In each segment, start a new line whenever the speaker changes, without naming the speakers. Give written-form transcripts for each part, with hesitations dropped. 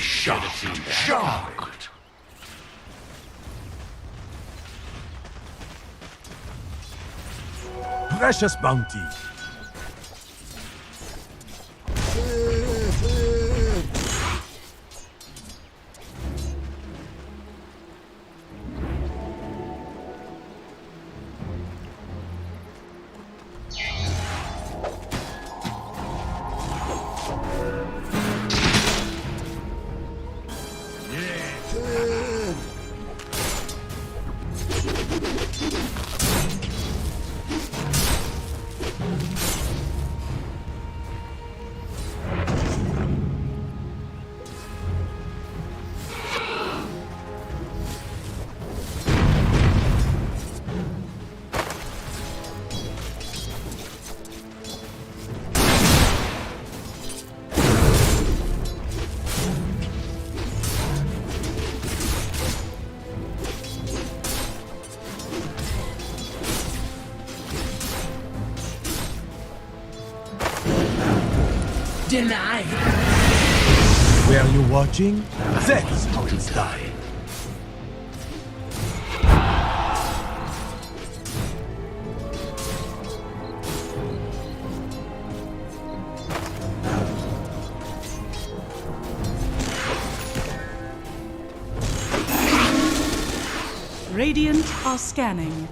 shocked.
Precious bounty.
Denied.
Were you watching? That's how it's done.
Radiant are scanning.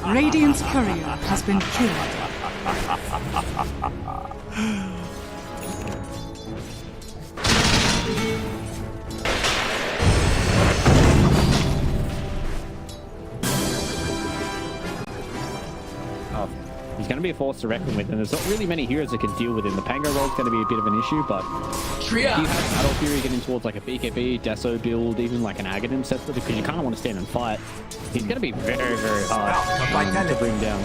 Radiant's courier has been killed.
Oh, he's going to be a force to reckon with, and there's not really many heroes that can deal with him. The Pango roll's going to be a bit of an issue, but if you have Battle Fury getting towards like a BKB, Deso build, even like an Aghanim set, because you kind of want to stand and fight, he's going to be very, very hard to bring down.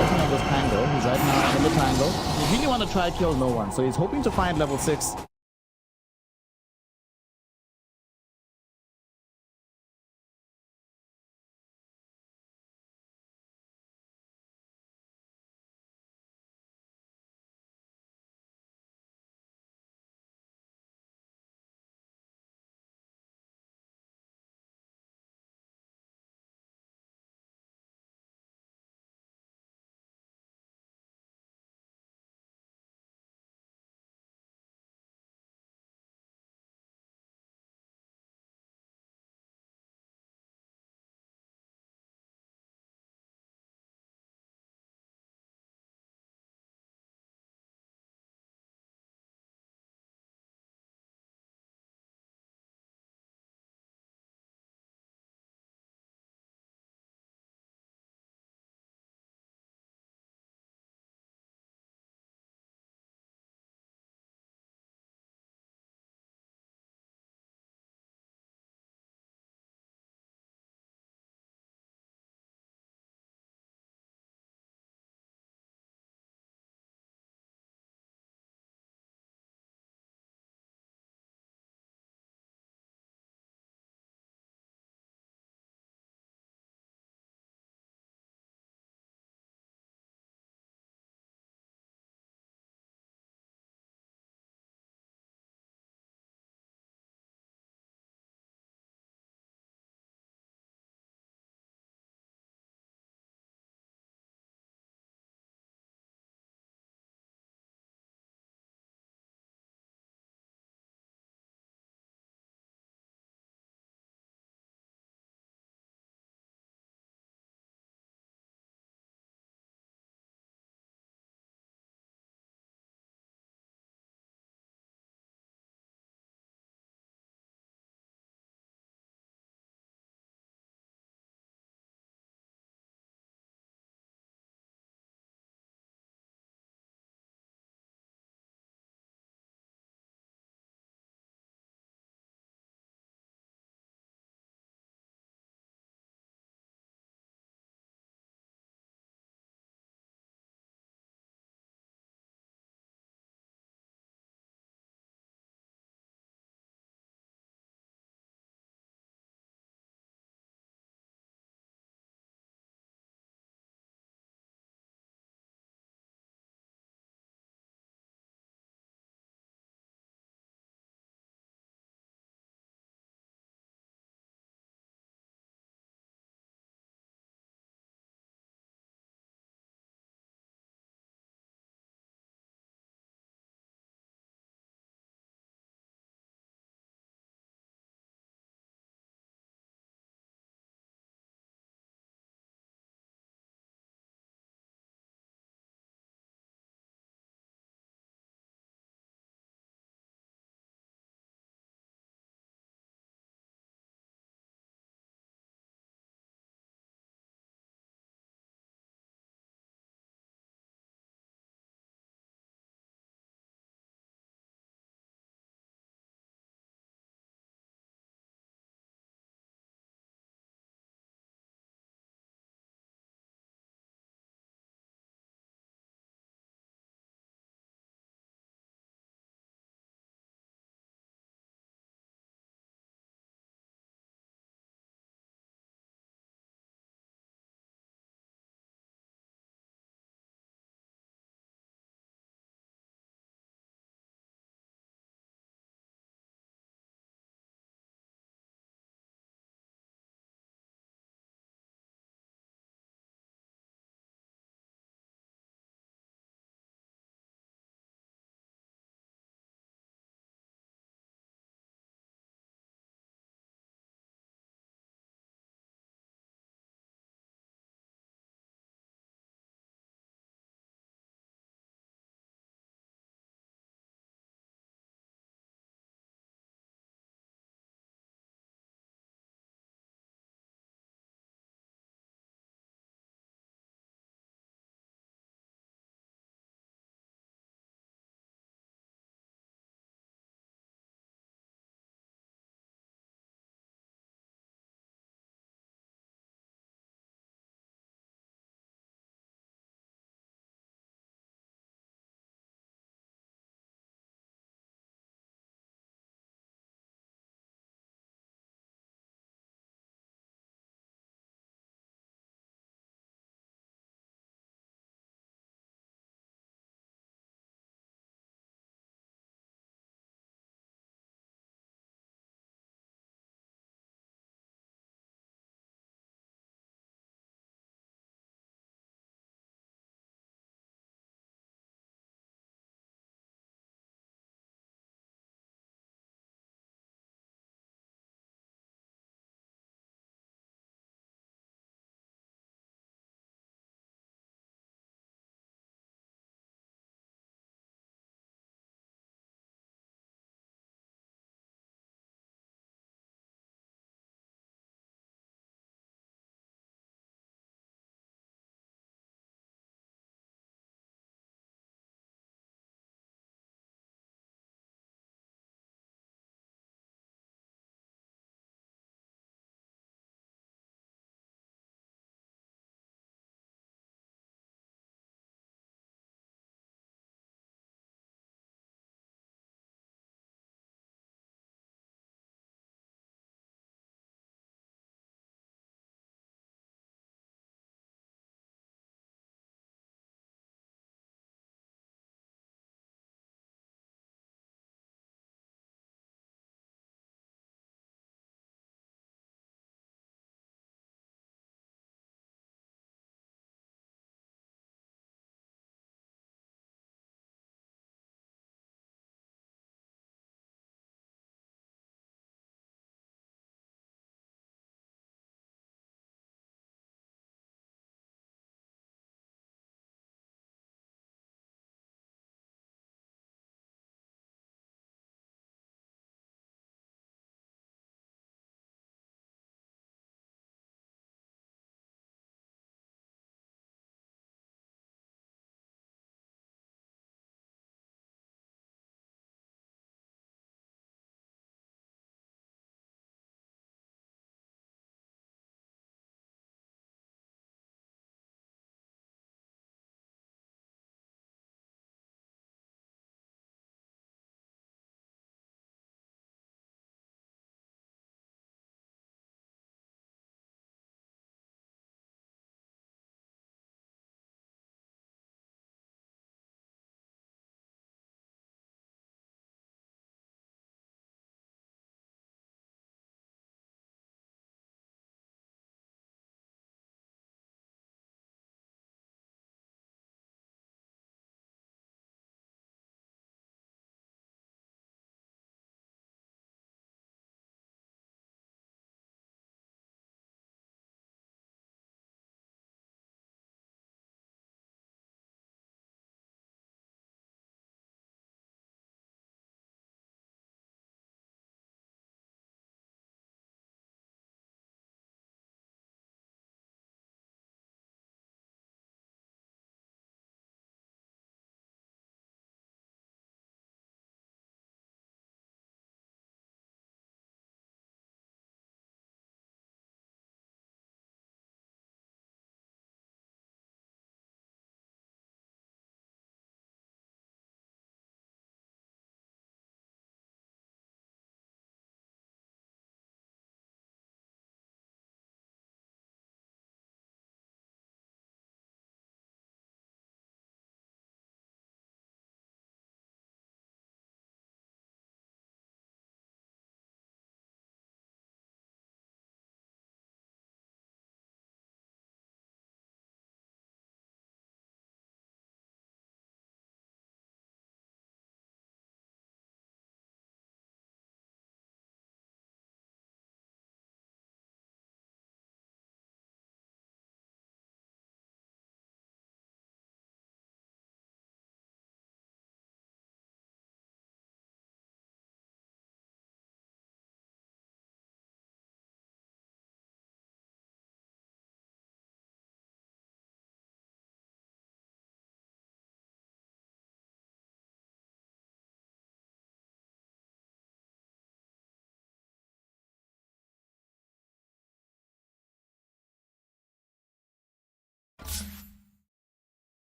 Looking at this Pango, he's right now in the Pango. He really want to try to kill no one, so he's hoping to find level 6.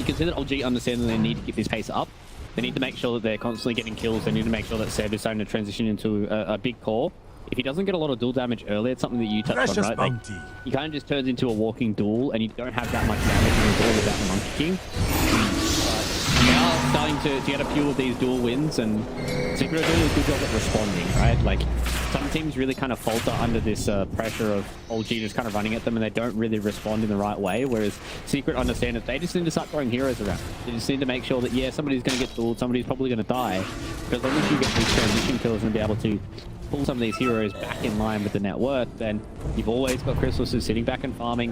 you can see that OG understand that they need to keep this pace up. They need to make sure that they're constantly getting kills. They need to make sure that Seb is starting to transition into a big core. If he doesn't get a lot of duel damage early, it's something that you touched on, right? Like, he kind of just turns into a walking duel, and you don't have that much damage in the duel without the Monkey King. But they are starting to get a few of these duel wins, and Secret are doing a good job at responding, right? Like, some teams really kind of falter under this pressure of OG just kind of running at them, and they don't really respond in the right way, whereas Secret understand that they just need to start throwing heroes around. They just need to make sure that, yeah, somebody's going to get dueled, somebody's probably going to die, but as long as you get these transition kills and be able to pull some of these heroes back in line with the net worth, then you've always got Chrysalis who's sitting back and farming.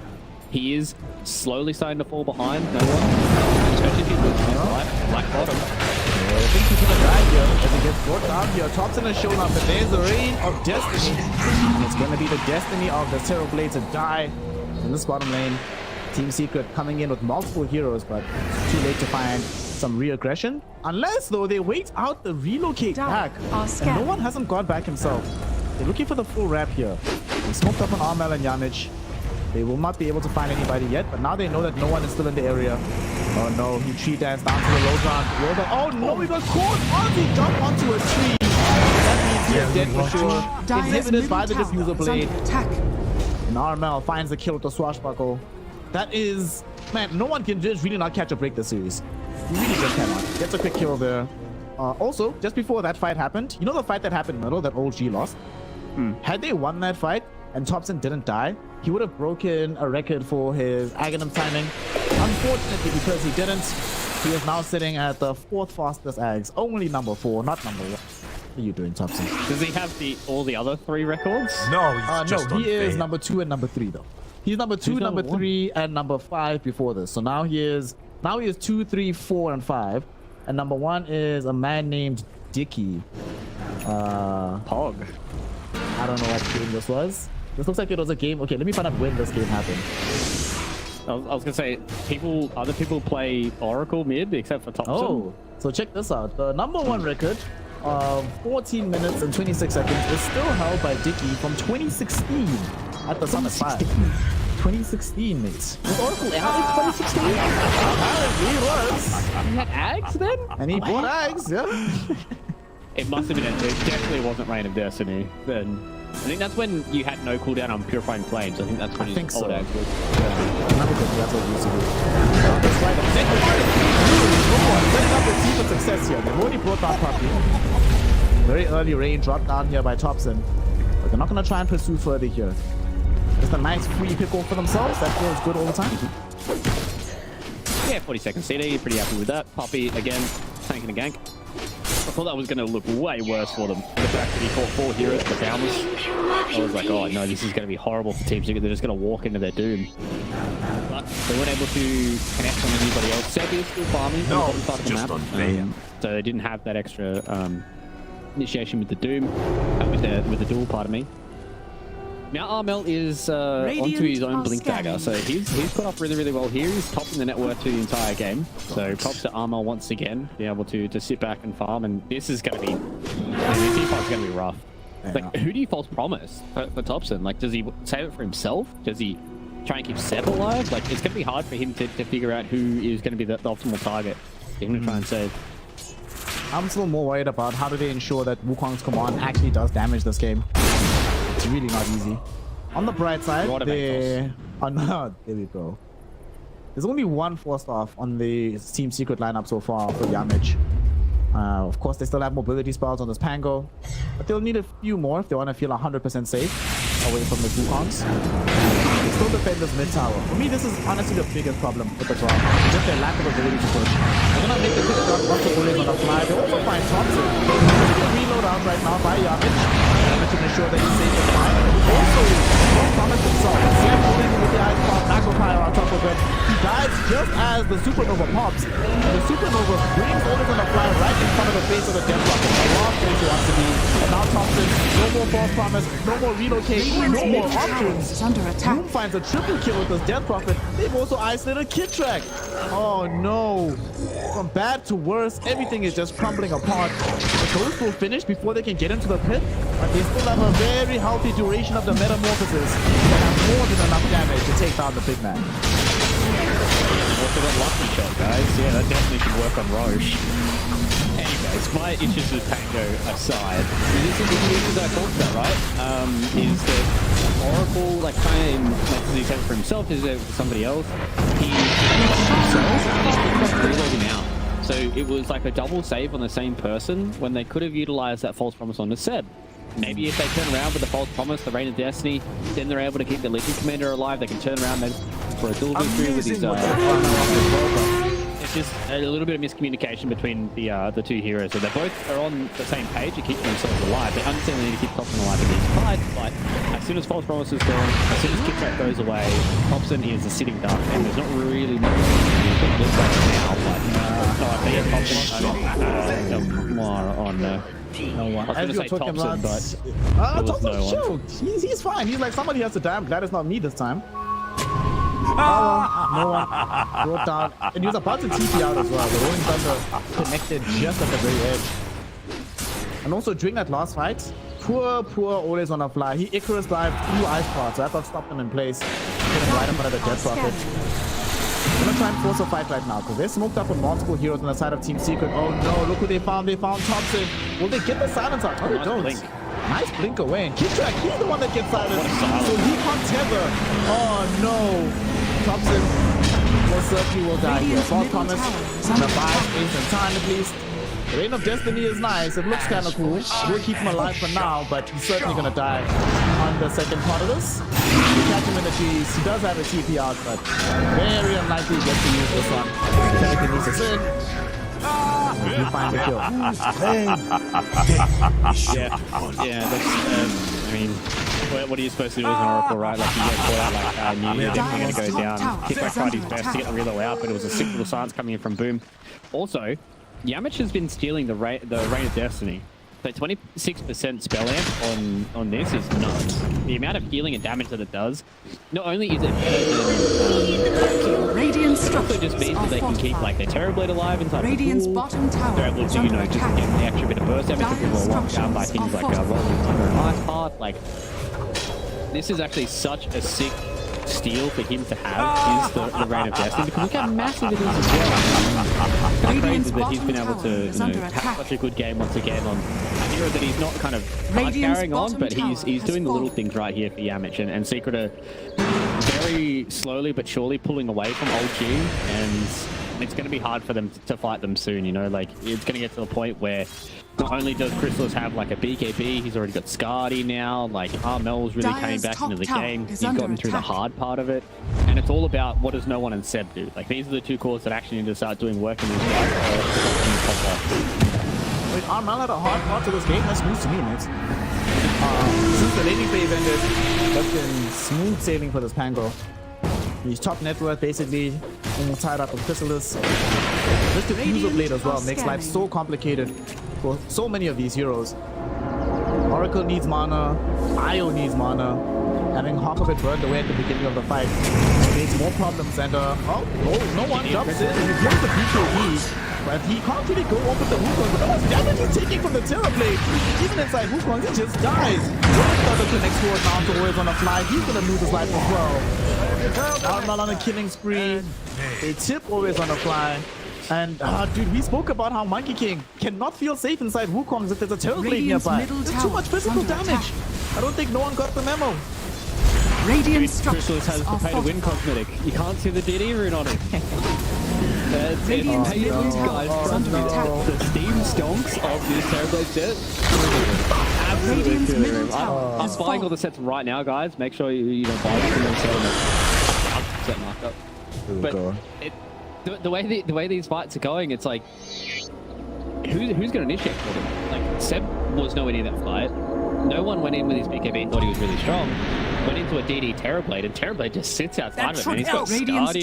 He is slowly starting to fall behind. No one, especially if he's looking at black bottom.
I think he's gonna die here as he gets brought down here. Thompson has shown up, but there's the reign of destiny. And it's gonna be the destiny of the Zero Blade to die in this bottom lane. Team Secret coming in with multiple heroes, but it's too late to find some re-aggression. Unless, though, they wait out the relocate back. And no one hasn't gone back himself. They're looking for the full wrap here. They smoked up on Armel and Yanich. They will not be able to find anybody yet, but now they know that no one is still in the area. Oh no, he tree danced down to the low ground. Oh no, he got caught! Ozzy jumped onto a tree! That means he is dead for sure. Inhibited by the diffuser blade. And Armel finds the kill with the swashbuckle. That is... Man, no one can just really not catch or break this series. You really just cannot. Gets a quick kill there. Also, just before that fight happened, you know the fight that happened in the middle that OG lost? Had they won that fight and Thompson didn't die, he would have broken a record for his Aghanim timing. Unfortunately, because he didn't, he is now sitting at the 4th fastest Ags. Only number 4, not number 1. What are you doing, Thompson?
Does he have all the other 3 records?
No, he's just
no, he is number 2 and number 3 though. He's number 2, number 3, and number 5 before this. So now he is 2, 3, 4, and 5. And number 1 is a man named Dicky.
Pog.
I don't know what game this was. This looks like it was a game. Okay, let me find out when this game happened.
I was gonna say, other people play Oracle mid except for Thompson.
Oh, so check this out. The number 1 record of 14 minutes and 26 seconds is still held by Dicky from 2016 at the Summit 5. 2016, mate. Was Oracle out in 2016? Apparently he was.
He had Ags then?
And he bought Ags, yeah.
It must have been, it definitely wasn't Reign of Destiny. Then I think that's when you had no cooldown on Purifying Flames. I think that's when his old Ags was.
That's what we used to do. That's right. Setting up the team for success here. They've already brought down Puppy. Very early rain dropped down here by Thompson. But they're not going to try and pursue further here. Just a nice free pick off for themselves. That feels good all the time.
Yeah, 40 second CD. Pretty happy with that. Puppy, again, tanking a gank. I thought that was going to look way worse for them. The fact that he caught 4 heroes for Boundless. I was like, oh no, this is going to be horrible for Team Secret. They're just going to walk into their doom. But they weren't able to connect on anybody else. Sebi is still farming on the bottom side of the map. So they didn't have that extra initiation with the doom, with the duel, pardon me. Now Armel is onto his own Blink Dagger, so he's put up really, really well here. He's topping the net worth to the entire game. So props to Armel once again, be able to sit back and farm. And this is going to be, this team going to be rough. Yeah. Like, who do you false promise for Thompson? Like, does he save it for himself? Does he try and keep Seb alive? Like, it's going to be hard for him to figure out who is going to be the optimal target. He's going to try and save.
I'm still more worried about how do they ensure that Wukong's command actually does damage this game. It's really not easy. On the bright side, there we go. There's only 1 4-star on the Team Secret lineup so far for Yamich. Of course, they still have mobility spells on this Pango, but they'll need a few more if they want to feel 100% safe away from the Wukongs. They still defend this mid tower. For me, this is honestly the biggest problem with the draw. Just their lack of ability to push. They're gonna make the quick shot once the bullet is on the fly. They also find Thompson. They're reload out right now by Yamich. To make sure that he's safe and fine. Also, Thomas himself, Sam holding with the ice bomb, Aquapire on top of it. He dies just as the supernova pops. And the supernova brings Otis on the fly right in front of the face of the Death Rocket. A lost place he wants to be. And now Thompson, no more false promise, no more relocate, no more options.
Under attack.
Boom finds a triple kill with this Death Prophet. They've also isolated Kid Track. Oh no. From bad to worse, everything is just crumbling apart. The Ghost will finish before they can get into the pit, but they still have a very healthy duration of the metamorphosis. They have more than enough damage to take down the big man.
Also got lucky shot, guys. Yeah, that definitely should work on Roche. Anyways, my issues with Pango aside, this is the issues I talked about, right? Is that Oracle, like, kind of makes he said for himself, is it for somebody else? He reloading out. So it was like a double save on the same person when they could have utilized that false promise on the Seb. Maybe if they turn around with the false promise, the Reign of Destiny, then they're able to keep the Legion Commander alive. They can turn around maybe for a dual victory with his it's just a little bit of miscommunication between the two heroes. So they both are on the same page to keep themselves alive. They understand they need to keep Thompson alive in these fights, but as soon as false promise is gone, as soon as Kitrat goes away, Thompson is a sitting duck, and there's not really much to look at now. But I think Thompson no. No one. I was going to say Thompson, but
Thompson's choked. He's fine. He's like, somebody has to die. I'm glad it's not me this time. No one brought down. And he was about to TP out as well. The Rolling Thunder connected just at the very edge. And also during that last fight, poor always on a fly. He Icarus dived through Ice Part, so I thought stopped him in place. Put him right in front of the Death Prophet. I'm gonna try and force a fight right now because they're smoked up on multiple heroes on the side of Team Secret. Oh no, look who they found. They found Thompson. Will they get the silence out? Oh, they don't. Nice blink away. And Kitrak, he's the one that gets silenced. So he can't tether. Oh no. Thompson most certainly will die here. False promise. The 5 instant at least. The Reign of Destiny is nice. It looks kind of cool. We'll keep him alive for now, but he's certainly going to die on the second part of this. We catch him in the trees. He does have a TP out, but very unlikely he gets to use this one. Everything needs to sit. You find the kill.
Yeah, that's, I mean, what are you supposed to do as an Oracle, right? Like, you get caught out like that, and you're definitely going to go down. Kitrak tried his best to get the reload out, but it was a sick little silence coming in from Boom. Also, Yamich has been stealing the Reign of Destiny. So 26% spell amp on this is nuts. The amount of healing and damage that it does, not only is it better than
Radiant
it also just means that they can keep like their Terrorblade alive inside
Radiant's
the pool.
bottom tower
They're able to, you know, just get the extra bit of burst damage if people are locked down by things like Rolling Thunder and Ice Path. Like, this is actually such a sick steal for him to have is the Reign of Destiny, because look how massive it is as well. It's crazy that he's been able to, you know, have such a good game once again on a hero that he's not kind of hard carrying on, but he's doing the little things right here for Yamich, and Secret are very slowly but surely pulling away from OG, and it's going to be hard for them to fight them soon, you know, like it's going to get to the point where not only does Chrysalis have like a BKB, he's already got Scardy now, like Armel's really coming back into the game, he's gotten through the hard part of it, and it's all about what does no one and Seb do. Like, these are the two cores that actually need to start doing work in this fight.
Wait, Armel had a hard part to this game? That's news to me, mate. Since the laning phase ended, that's been smooth sailing for this Pango. He's top net worth, basically, almost tied up with Chrysalis. Just the use of blade as well makes life so complicated for so many of these heroes. Oracle needs mana, Io needs mana. Having half of it burned away at the beginning of the fight creates more problems, and no one jumps in, and he kills the BKB, but he can't really go over the Wukong. But how much damage he's taking from the Terrorblade? Even inside Wukong, he just dies. Another connects forward now to always on a fly. He's gonna lose his life as well. Armal on a killing spree. They tip always on a fly. And dude, we spoke about how Monkey King cannot feel safe inside Wukong if there's a Terrorblade nearby. There's too much physical damage. I don't think no one got the memo.
Radiant
Chrysalis has the pay to win cosmetic. You can't see the DD rune on it. That's it. Pay to win, guys. The Steam stonks of this Terrorblade set. Absolutely. I'm buying all the sets right now, guys. Make sure you don't buy them and sell them at 100% markup. But the way these fights are going, it's like, who's going to initiate for them? Like, Seb was nowhere near that fight. No one went in with his BKB and thought he was really strong. Went into a DD Terrorblade, and Terrorblade just sits outside of it, and he's got Scardy.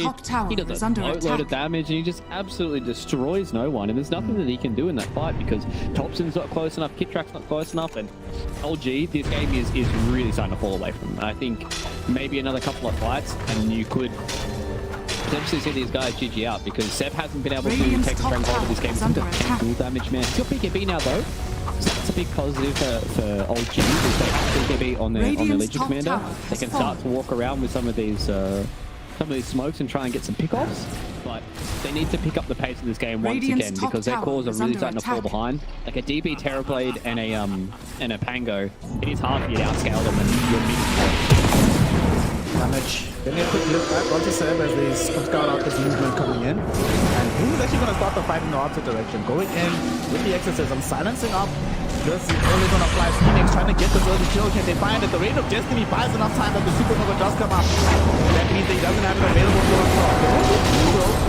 He does a boatload of damage, and he just absolutely destroys no one. And there's nothing that he can do in that fight because Thompson's not close enough, Kitrak's not close enough, and LG, this game is really starting to fall away from him. I think maybe another couple of fights, and you could potentially see these guys GG out, because Seb hasn't been able to take the stronghold of this game. He's got full damage, man. He's got BKB now, though. So that's a big positive for old G. If they have BKB on their Legion Commander, they can start to walk around with some of these some of these smokes and try and get some pickoffs, but they need to pick up the pace of this game once
Radiant's
again
top
because their
tower
cores are
is
really
under
starting to fall
attack.
behind. Like a DP Terrorblade and a Pango, it is hard for you to outscale them and you're
Damage. Getting a quick look back onto Seb as they scout out this movement coming in. And who's actually going to start the fight in the opposite direction? Going in with the exorcism, silencing up. This is only going to fly Phoenix, trying to get this early kill. Can they find it? The Reign of Destiny buys enough time that the Supernova does come up. That means he doesn't have it available for a shot.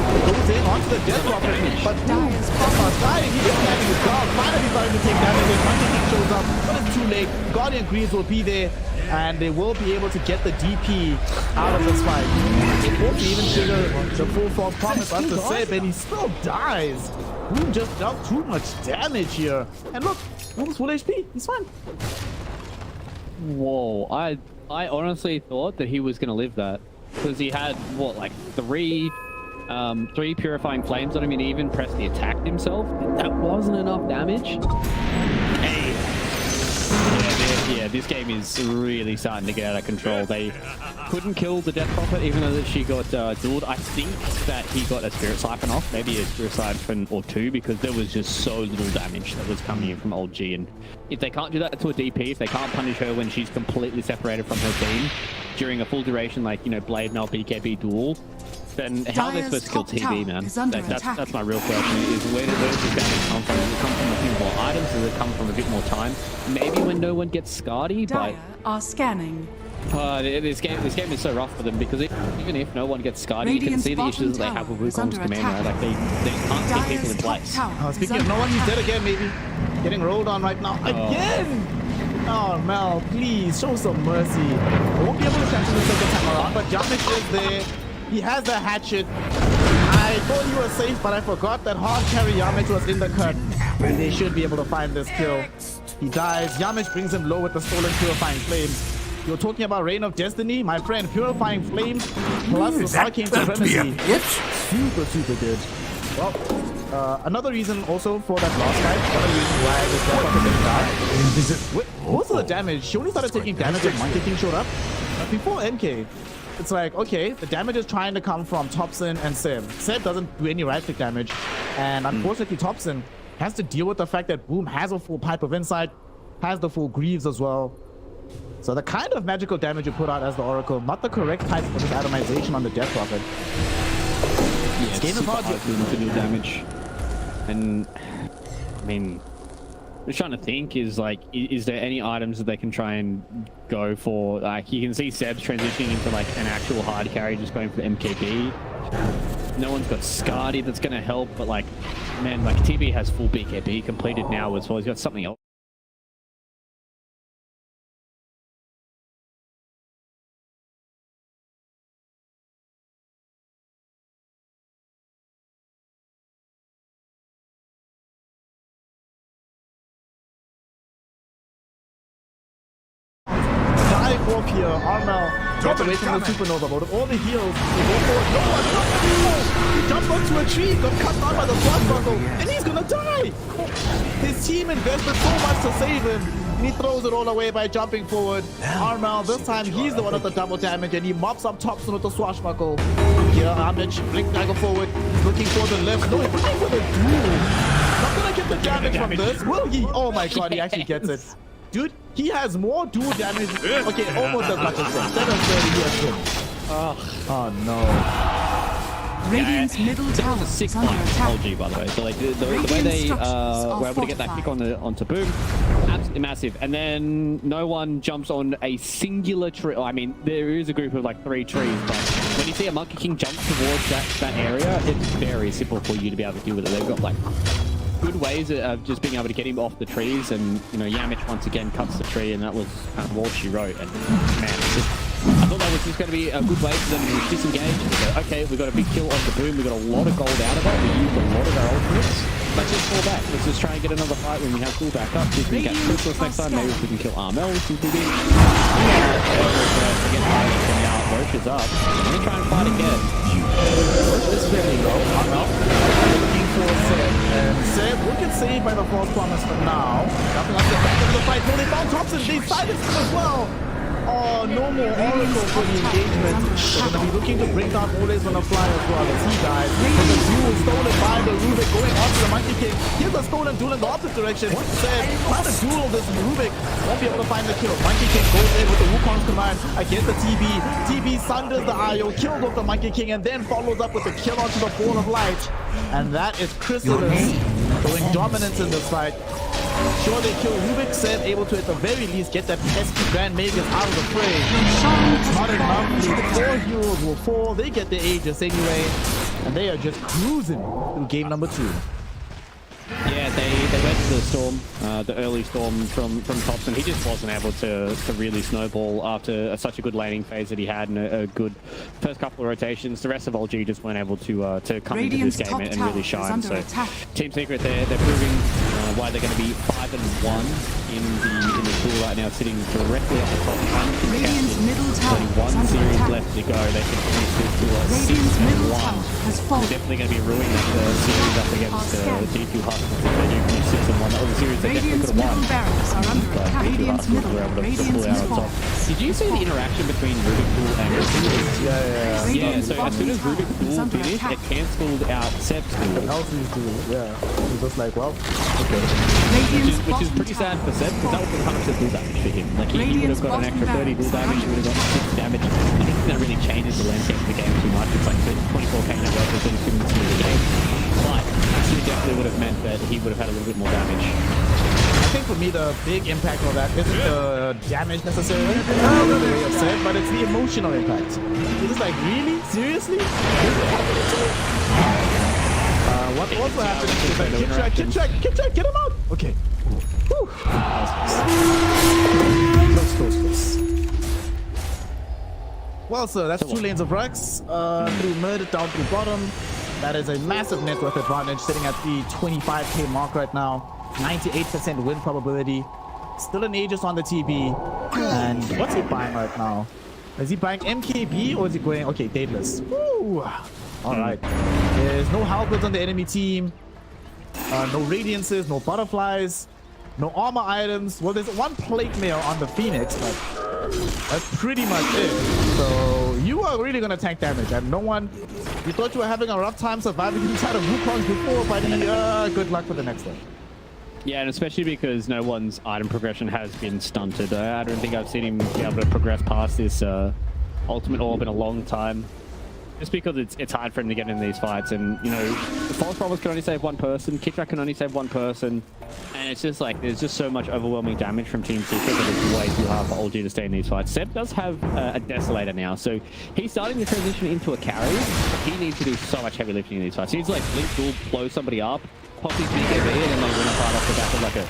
It goes in onto the Death Prophet, but boom, dying. He gets landing his guard. Finally starting to take damage. His Hunter King shows up, but it's too late. Guardian Greaves will be there, and they will be able to get the DP out of this fight. It won't even trigger the full force promise up to Seb, and he still dies. Boom just dealt too much damage here. And look, almost full HP. He's fine.
Whoa, I honestly thought that he was going to live that because he had what, like three purifying flames on him, and he even pressed the attack himself. That wasn't enough damage. Hey. Yeah, this game is really starting to get out of control. They couldn't kill the Death Prophet even though that she got dueled. I think that he got a Spirit Siphon off, maybe a Spirit Siphon or two, because there was just so little damage that was coming in from old G. And if they can't do that to a DP, if they can't punish her when she's completely separated from her team during a full duration, like, you know, Blade Mail BKB duel, then how are they supposed to kill TV, man? That's my real question, is where does this damage come from? Does it come from a few more items? Does it come from a bit more time? Maybe when no one gets Scardy, but
Dire are scanning.
this game is so rough for them because even if no one gets Scardy, you can
Radiant's
see the issues that they have with Wukong's command, right? Like they can't keep people in place.
Speaking of no one, he's dead again, maybe. Getting rolled on right now. Again! Oh, Mel, please, show some mercy. I won't be able to capture the second time around, but Yamich is there. He has the hatchet. I thought he was safe, but I forgot that hard carry Yamich was in the cut. And they should be able to find this kill. He dies. Yamich brings him low with the stolen Purifying Flames. You're talking about Reign of Destiny? My friend, Purifying Flames plus this Arcane Supremacy. Super, super good. Well, another reason also for that last fight, another reason why this Death Prophet didn't die. Most of the damage, she only started taking damage when Monkey King showed up. But before MK, it's like, okay, the damage is trying to come from Thompson and Seb. Seb doesn't do any right-click damage. And unfortunately, Thompson has to deal with the fact that Boom has a full Pipe of Insight, has the full Greaves as well. So the kind of magical damage you put out as the Oracle, not the correct type for this atomization on the Death Prophet.
Yeah, it's super hard to do damage. And, I mean, I'm trying to think is like, is there any items that they can try and go for? Like, you can see Seb's transitioning into like an actual hard carry, just going for the MKB. No one's got Scardy that's going to help, but like, man, like TB has full BKB completed now as well. He's got something else.
Here, Armel gets away from the Supernova mode. All the heals, they go forward. No! He jumped onto a tree, got cut down by the Frost Buckle, and he's gonna die! His team invested so much to save him, and he throws it all away by jumping forward. Armel, this time he's the one with the double damage, and he mops up Thompson with the Swashbuckle. Here, Amich, Blink Dagger forward, he's looking for the left. No, he's looking for the duel. Not gonna get the damage from this, will he? Oh my god, he actually gets it. Dude, he has more dual damage. Okay, almost as much as him. 730 he has him. Oh no.
Radiant's middle tower
is
is under attack.
LG, by the way. So like the way they were able to get that kick onto Boom, absolutely massive. And then no one jumps on a singular tree. I mean, there is a group of like 3 trees, but when you see a Monkey King jump towards that area, it's very simple for you to be able to deal with it. They've got like good ways of just being able to get him off the trees, and you know, Yamich once again cuts the tree, and that was kind of all she wrote. And man, I thought that was just going to be a good way for them to disengage. So, okay, we got a big kill on the Boom, we got a lot of gold out of it, we used a lot of our ultimates. Let's just fall back. Let's just try and get another fight when we have full back up. If we can get Christmas next time, maybe if we can kill Armel with some TD. Roche is up. Let me try and fight again.
This is very low. Armel looking for Seb. And Seb will get saved by the false promise for now. Jumping up the back of the fight. No, they found Thompson. They silenced him as well. Oh, no more Oracle for the engagement. They're going to be looking to bring down Olays on the fly as well as he dies. There's a duel stolen by the Rubik going onto the Monkey King. Here's a stolen duel in the opposite direction. Said, trying to duel this Rubik. Won't be able to find the kill. Monkey King goes in with the Wukong's command against the TB. TB sunders the IO, kills off the Monkey King, and then follows up with the kill onto the Ball of Light. And that is Chrysalis showing dominance in this fight. Sure, they kill Rubik, Seb able to at the very least get that pesky Grand Magus out of the fray. Not enough. The 4 heroes will fall. They get the Aegis anyway. And they are just cruising through game number 2.
Yeah, they went to the storm, the early storm from Thompson. He just wasn't able to really snowball after such a good laning phase that he had and a good first couple of rotations. The rest of LG just weren't able to come into this game and really shine. So Team Secret, they're proving why they're going to be 5-1 in the pool right now, sitting directly at the top.
Radiant's middle tower
Only one series left to go. They can finish this to 6-1. They're definitely going to be ruining that series up against D2 Hustle. They do finish 6-1. That was a series they definitely could have won.
Barracks are under attack. Radiant's middle. Radiant's middle.
Did you see the interaction between Rubik Pool and Rubik? Yeah, so as soon as Rubik Pool finished, it cancelled out Seb's Pool.
Elsie's duel, yeah. He's just like, well, okay.
Which is pretty sad for Seb, because that would have 100% bull damage for him. Like, he would have got an extra 30 bull damage, he would have got 6 damage. I don't think that really changes the landscape of the game too much. It's like 24k net worth for 32 minutes into the game. But it definitely would have meant that he would have had a little bit more damage.
I think for me the big impact of that isn't the damage necessarily, I'm really upset, but it's the emotional impact. It's just like, really? Seriously? What also happened is like, Kid track, get him out! Okay. Whew. Close. Well, sir, that's 2 lanes of Rex through mid, down through bottom. That is a massive network advantage, sitting at the 25k mark right now. 98% win probability. Still an Aegis on the TB. And what's he buying right now? Is he buying MKB or is he going... Okay, Dateless. Woo! Alright. There's no halberds on the enemy team. No Radiances, no Butterflies. No armor items. Well, there's 1 plate mail on the Phoenix, but that's pretty much it. So you are really going to tank damage. And no one... You thought you were having a rough time surviving inside of Wukongs before, but good luck for the next one.
Yeah, and especially because no one's item progression has been stunted. I don't think I've seen him be able to progress past this ultimate orb in a long time. Just because it's hard for him to get in these fights, and you know, False Prophets can only save 1 person, Kitrak can only save 1 person, and it's just like there's just so much overwhelming damage from Team Secret that it's way too hard for OG to stay in these fights. Seb does have a Desolator now, so he's starting to transition into a carry. He needs to do so much heavy lifting in these fights. He needs to like blink duel, blow somebody up, pop his BKB, and then like win a fight off the back of like a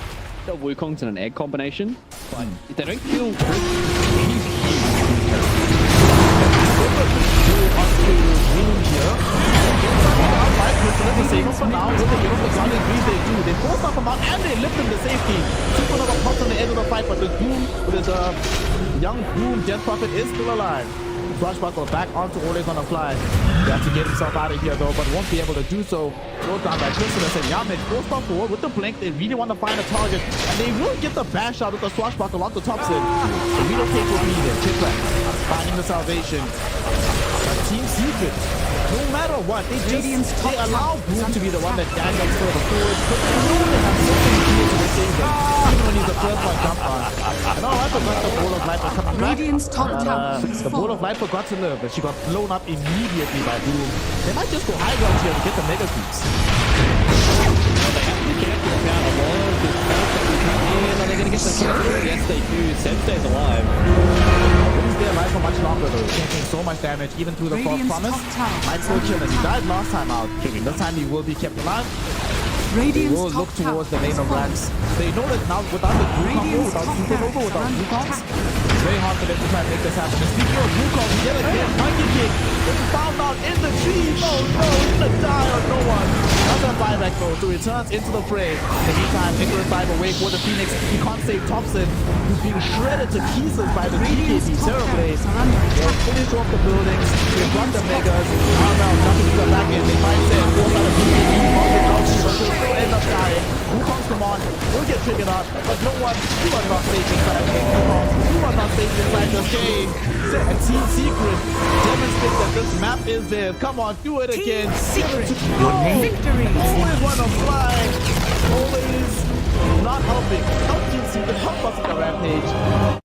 Wukongs and an egg combination. But if they don't kill
They force off him out and they lift him to safety. Supernova pops on the end of the fight, but the Doom with his young Doom Death Prophet is still alive. Swashbuckle back onto Olays on the fly. He has to get himself out of here though, but won't be able to do so. Throws down by Chrysalis and Yamit. Forced off forward with the blink. They really want to find a target, and they will get the bash out with the Swashbuckle onto Thompson. The relocate will be there. Chitrak finding the salvation. But Team Secret, no matter what, they allow Boom to be the one that dangles further forward, but they know they have so many tools to save them, even when he's the first one jump on. And all I forgot the Ball of Light was coming back.
Radiant's top tower.
The Ball of Light forgot to live, but she got blown up immediately by Boom. They might just go high ground here to get the Mega Creeps.
They have to be careful about a lot of this health that we come in. Are they going to get the first? Yes, they do. Seb stays alive.
He's there alive for much longer though, taking so much damage even through the false promise. Might still kill him. He died last time out. This time he will be kept alive. They will look towards the lane of Rax. They know that now without the Blue combo, without Supernova, without Wukongs, it's very hard for them to try and make this happen. And speaking of Wukong, yet again, Monkey King is found out in the trees. Oh no, he's gonna die on no one. Another buyback though, so he returns into the fray. In the meantime, Nicholas dive away for the Phoenix. He can't save Thompson, who's being shredded to pieces by the DPC Terrorblade. They'll finish off the buildings. They've got the Megas. Now jumping to the back end. They find Seth, force out of DPC. But he'll still end up dying. Wukong's come on, will get triggered up, but no one, you are not safe inside the cave, Wukong. You are not safe inside the cave. And Team Secret demonstrate that this map is theirs. Come on, do it again.
Secret.
Your
Victory.
Always wanna fly. Always not helping. Help Team Secret, help us with the rampage.